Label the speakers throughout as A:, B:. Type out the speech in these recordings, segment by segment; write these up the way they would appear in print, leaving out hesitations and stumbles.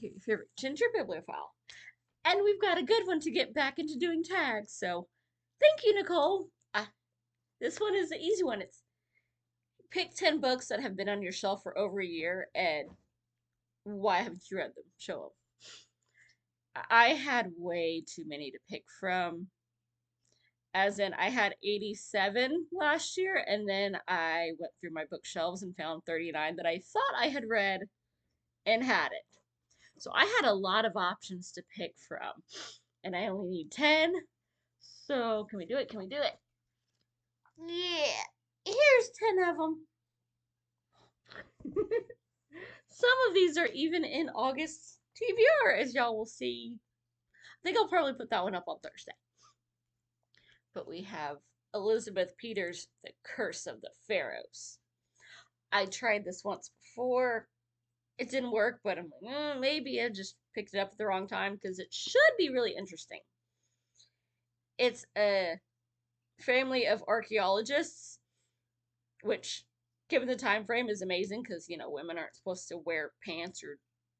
A: your favorite ginger bibliophile. And we've got a good one to get back into doing tags. So thank you, Nicole. This one is the easy one. It's pick 10 books that have been on your shelf for over a year and why haven't you read them? Show them. I had way too many to pick from. As in, I had 87 last year, and then I went through my bookshelves and found 39 that I thought I had read and had it. So I had a lot of options to pick from, and I only need 10. So can we do it? Can we do it? Yeah, here's 10 of them. Some of these are even in August's TBR, as y'all will see. I think I'll probably put that one up on Thursday. But we have Elizabeth Peters' The Curse of the Pharoahs. I tried this once before. It didn't work, but I'm like, maybe I just picked it up at the wrong time because it should be really interesting. It's a family of archaeologists, which, given the time frame, is amazing because, women aren't supposed to wear pants or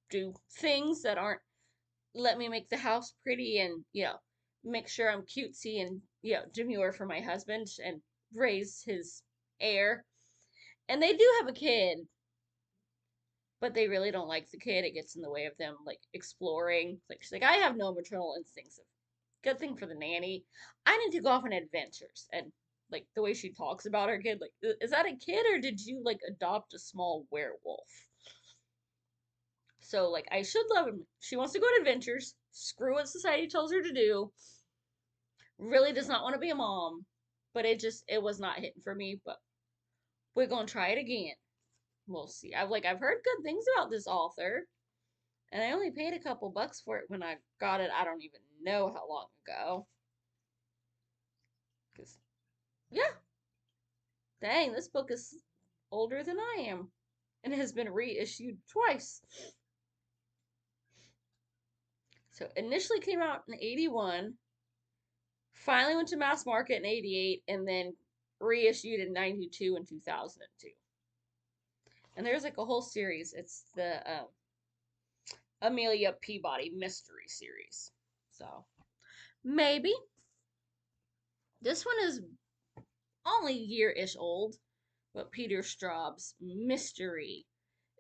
A: do things that aren't let me make the house pretty and, make sure I'm cutesy and, demure for my husband and raise his heir. And they do have a kid, but they really don't like the kid. It gets in the way of them, like, exploring. Like, she's like, I have no maternal instincts. Good thing for the nanny. I need to go off on adventures. And, like, the way she talks about her kid, like, is that a kid or did you, like, adopt a small werewolf? So, like, I should love him. She wants to go on adventures. Screw what society tells her to do. Really does not want to be a mom. But it was not hitting for me. But we're going to try it again. We'll see. I've heard good things about this author. And I only paid a couple bucks for it when I got it. I don't even know how long ago. Cause, yeah. Dang, this book is older than I am. And has been reissued twice. So initially came out in 81. Finally went to mass market in 88. And then reissued in 92 and 2002. And there's like a whole series. It's the Amelia Peabody mystery series. So maybe. This one is only a year-ish old, but Peter Straub's Mystery.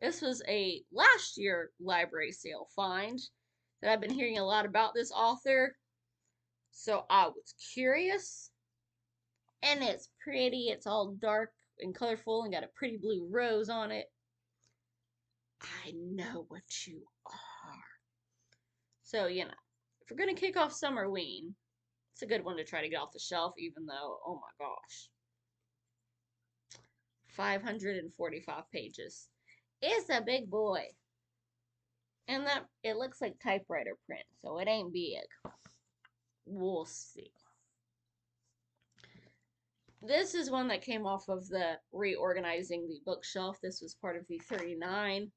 A: This was a last year library sale find that I've been hearing a lot about this author. So I was curious. And it's pretty. It's all dark and colorful and got a pretty blue rose on it. I know what you are. So, if we're going to kick off Summerween, it's a good one to try to get off the shelf, even though, oh my gosh, 545 pages. It's a big boy. And that it looks like typewriter print, so it ain't big. We'll see. This is one that came off of the reorganizing the bookshelf. This was part of the 39.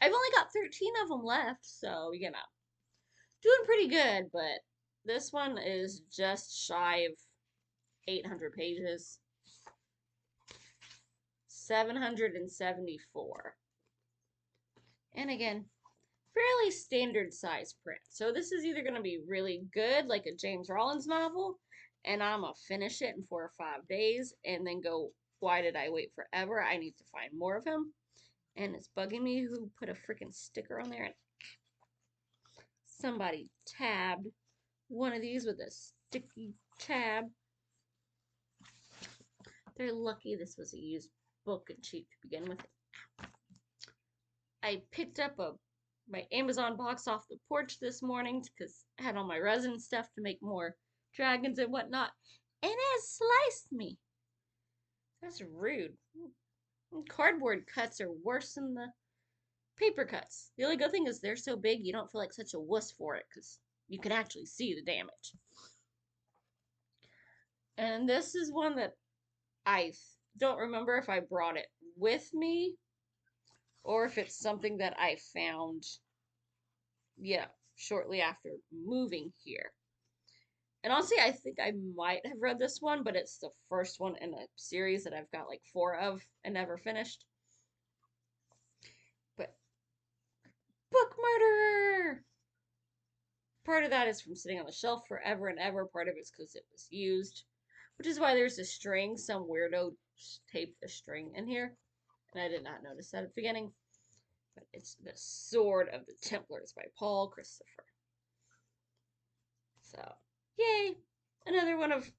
A: I've only got 13 of them left, so, doing pretty good, but this one is just shy of 800 pages. 774. And again, fairly standard size print. So this is either going to be really good, like a James Rollins novel, and I'm going to finish it in 4 or 5 days, and then go, why did I wait forever? I need to find more of him. And it's bugging me who put a freaking sticker on there. And somebody tabbed one of these with a sticky tab. They're lucky this was a used book and cheap to begin with. I picked up my Amazon box off the porch this morning because I had all my resin stuff to make more dragons and whatnot, and it sliced me. That's rude. Cardboard cuts are worse than the paper cuts. The only good thing is they're so big you don't feel like such a wuss for it because you can actually see the damage. And this is one that I don't remember if I brought it with me or if it's something that I found, shortly after moving here. And honestly, I think I might have read this one, but it's the first one in a series that I've got like 4 of and never finished. But Book Murderer! of that is from sitting on the shelf forever and ever. Part of it's because it was used, which is why there's a string. Some weirdo taped a string in here, and I did not notice that at the beginning. But it's The Sword of the Templars by Paul Christopher. So, yay! Another one of,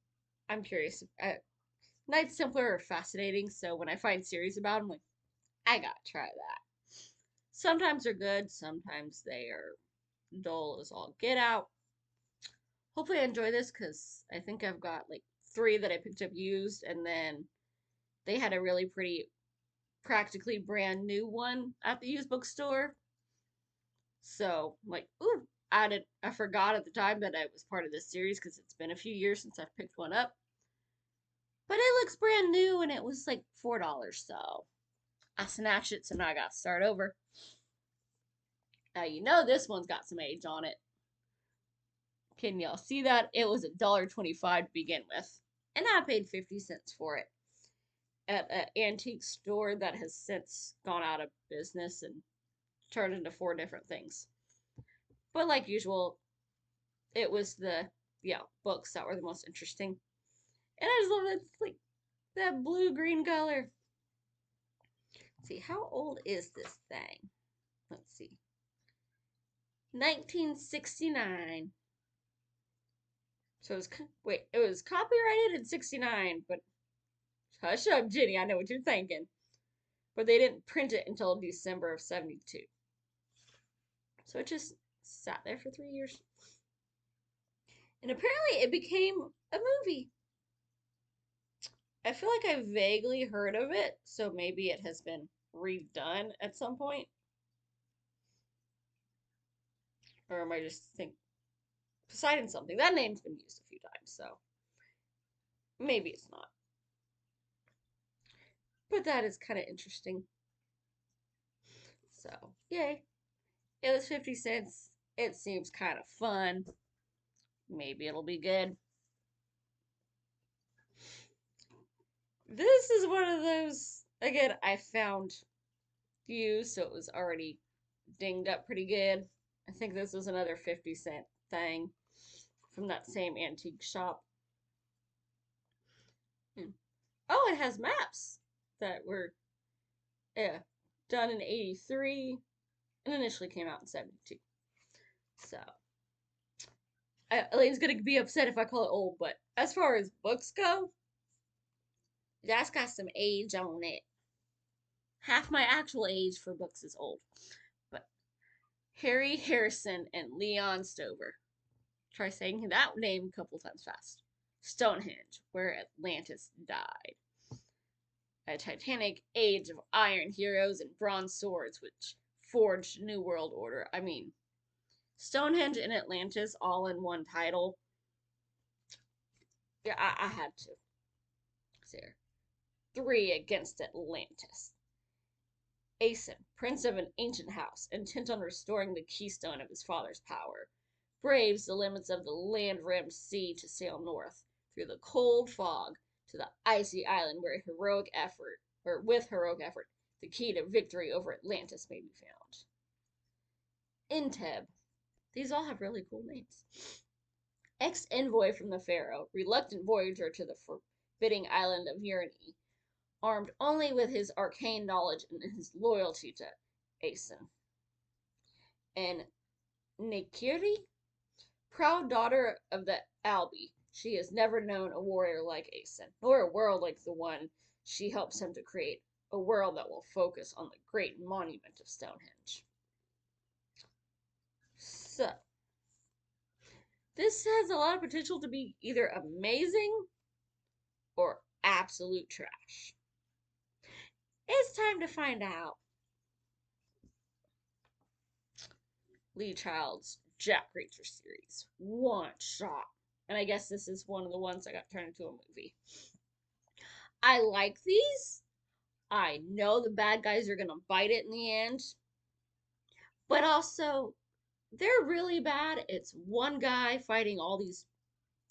A: I'm curious. Knights Templar are fascinating, so when I find series about them, I'm like, I gotta try that. Sometimes they're good, sometimes they are dull as all get out. Hopefully I enjoy this because I think I've got like 3 that I picked up used, and then they had a really pretty, practically brand new one at the used bookstore. So I'm like, ooh, I forgot at the time that I was part of this series because it's been a few years since I've picked one up. But it looks brand new and it was like $4, so I snatched it, so now I gotta start over. Now you know this one's got some age on it. Can y'all see that? It was $1.25 to begin with, and I paid 50 cents for it at an antique store that has since gone out of business and turned into 4 different things. But like usual, it was the books that were the most interesting. And I just love that, like, that blue-green color. Let's see, how old is this thing? Let's see. 1969. So it was copyrighted in 69, but hush up, Jennie, I know what you're thinking. But they didn't print it until December of 72. So it just sat there for 3 years. And apparently it became a movie. I feel like I vaguely heard of it, so maybe it has been redone at some point. Or am I just thinking Poseidon something? That name's been used a few times, so maybe it's not. But that is kind of interesting. So, yay. It was 50 cents. It seems kind of fun. Maybe it'll be good. This is one of those, again, I found used, so it was already dinged up pretty good. I think this was another 50-cent thing from that same antique shop. Oh, it has maps that were done in 83 and initially came out in 72. So, Elaine's going to be upset if I call it old, but as far as books go, that's got some age on it. Half my actual age for books is old. But Harry Harrison and Leon Stover. Try saying that name a couple times fast. Stonehenge, where Atlantis died. A titanic age of iron heroes and bronze swords which forged New World Order. I mean, Stonehenge and Atlantis all in one title. Yeah, I had to. There. 3 against Atlantis. Aeson, prince of an ancient house, intent on restoring the keystone of his father's power, braves the limits of the land-rimmed sea to sail north through the cold fog to the icy island where with heroic effort, the key to victory over Atlantis may be found. Enteb. These all have really cool names. Ex-envoy from the Pharaoh, reluctant voyager to the forbidding island of Whre, armed only with his arcane knowledge and his loyalty to Aeson. And Nekiri, proud daughter of the Albi, she has never known a warrior like Aeson, nor a world like the one she helps him to create, a world that will focus on the great monument of Stonehenge. So, this has a lot of potential to be either amazing or absolute trash. It's time to find out. Lee Child's Jack Reacher series. One shot. And I guess this is one of the ones that got turned into a movie. I like these. I know the bad guys are going to bite it in the end. But also, they're really bad. It's one guy fighting all these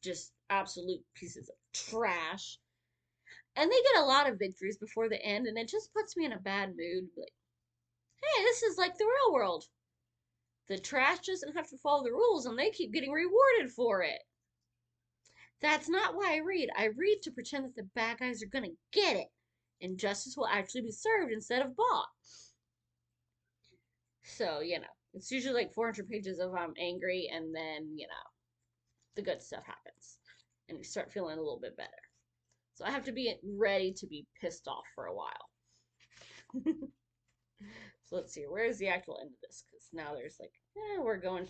A: just absolute pieces of trash. And they get a lot of victories before the end, and it just puts me in a bad mood. Like, hey, this is like the real world. The trash doesn't have to follow the rules and they keep getting rewarded for it. That's not why I read. I read to pretend that the bad guys are gonna get it and justice will actually be served instead of bought. So, it's usually like 400 pages of I'm angry and then, the good stuff happens and you start feeling a little bit better. So I have to be ready to be pissed off for a while. So let's see, where's the actual end of this? Because now there's like, we're going.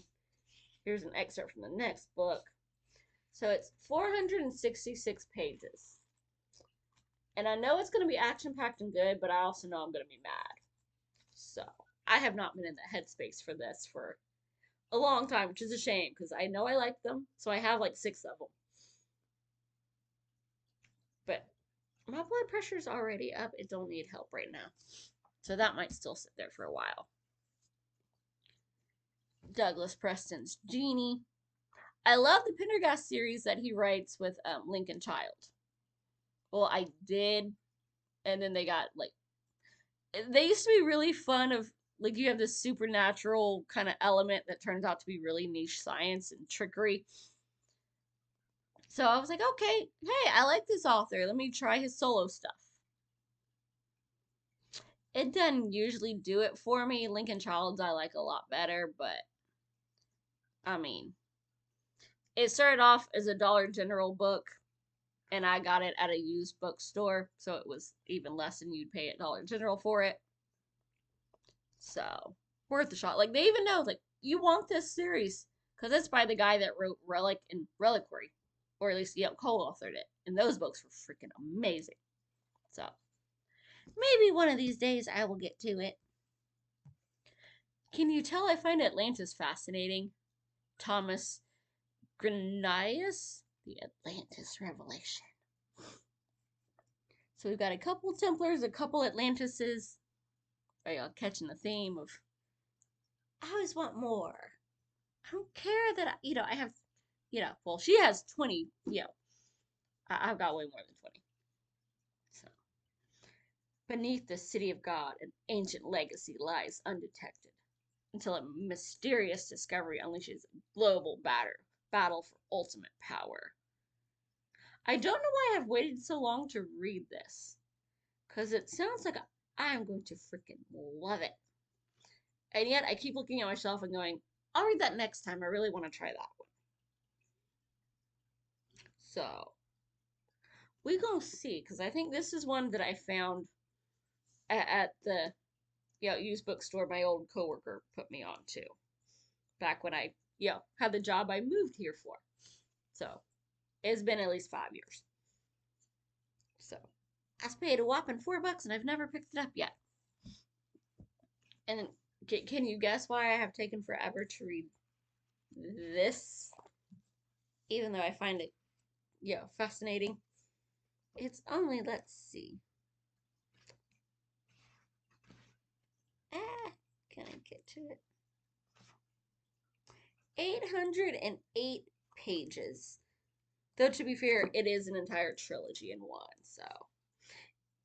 A: Here's an excerpt from the next book. So it's 466 pages. And I know it's going to be action-packed and good, but I also know I'm going to be mad. So I have not been in the headspace for this for a long time, which is a shame because I know I like them. So I have like 6 of them. But my blood pressure's already up. It don't need help right now. So that might still sit there for a while. Douglas Preston's Jennie. I love the Pendergast series that he writes with Lincoln Child. Well, I did, and then they got like, they used to be really fun of like you have this supernatural kind of element that turns out to be really niche science and trickery. So I was like, okay, hey, I like this author. Let me try his solo stuff. It doesn't usually do it for me. Lincoln Childs I like a lot better, but I mean, it started off as a Dollar General book, and I got it at a used bookstore, so it was even less than you'd pay at Dollar General for it. So, worth a shot. Like, they even know, like, you want this series, because it's by the guy that wrote Relic and Reliquary, or at least, co-authored it, and those books were freaking amazing. So, maybe one of these days I will get to it. Can you tell I find Atlantis fascinating? Tomas Greanias, The Atlantis Revelation. So we've got a couple Templars, a couple Atlantises. Are y'all catching the theme of, I always want more. I don't care that, I have, well, she has 20, I've got way more than 20. So, beneath the city of God, an ancient legacy lies undetected until a mysterious discovery unleashes a global battle for ultimate power. I don't know why I've waited so long to read this, because it sounds like I'm going to freaking love it. And yet I keep looking at myself and going, I'll read that next time. I really want to try that one. So, we gonna see, because I think this is one that I found at the used bookstore my old coworker put me on to. Back when I, had the job I moved here for. So, it's been at least 5 years. So, I paid a whopping $4 and I've never picked it up yet. And can you guess why I have taken forever to read this? Even though I find it, fascinating. It's only, let's see. Can I get to it? 808 pages. Though, to be fair, it is an entire trilogy in one, so.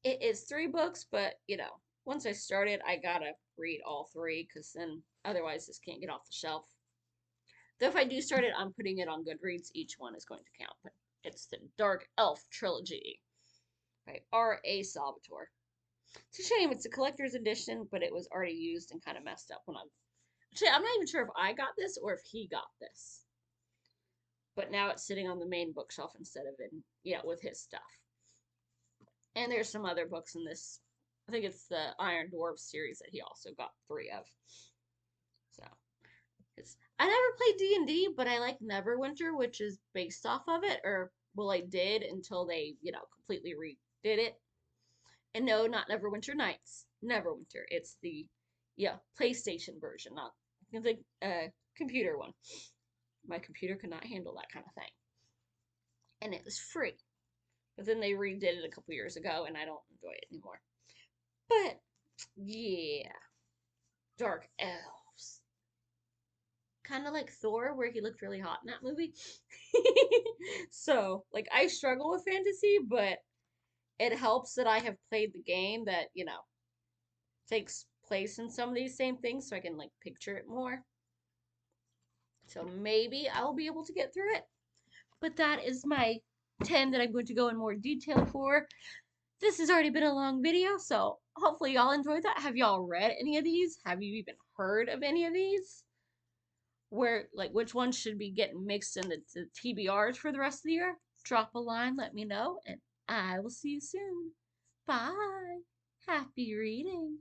A: It is 3 books, but, once I started, I gotta read all 3, because then, otherwise, this can't get off the shelf. Though if I do start it, I'm putting it on Goodreads. Each one is going to count, but it's the Dark Elf Trilogy by R.A. Salvatore. It's a shame. It's a collector's edition, but it was already used and kind of messed up when Actually, I'm not even sure if I got this or if he got this. But now it's sitting on the main bookshelf instead of with his stuff. And there's some other books in this. I think it's the Iron Dwarf series that he also got 3 of. So, I never played D&D, but I like Neverwinter, which is based off of it. I did until they, completely redid it. And no, not Neverwinter Nights. Neverwinter. It's the, PlayStation version, not the computer one. My computer could not handle that kind of thing. And it was free. But then they redid it a couple years ago, and I don't enjoy it anymore. But, yeah. Dark Elves. Kind of like Thor, where he looked really hot in that movie. So, I struggle with fantasy, but it helps that I have played the game that, takes place in some of these same things, so I can, picture it more. So maybe I will be able to get through it. But that is my 10 that I'm going to go in more detail for. This has already been a long video, so hopefully y'all enjoyed that. Have y'all read any of these? Have you even heard of any of these? Where, like, which ones should be getting mixed into the TBRs for the rest of the year? Drop a line, let me know, and I will see you soon. Bye. Happy reading.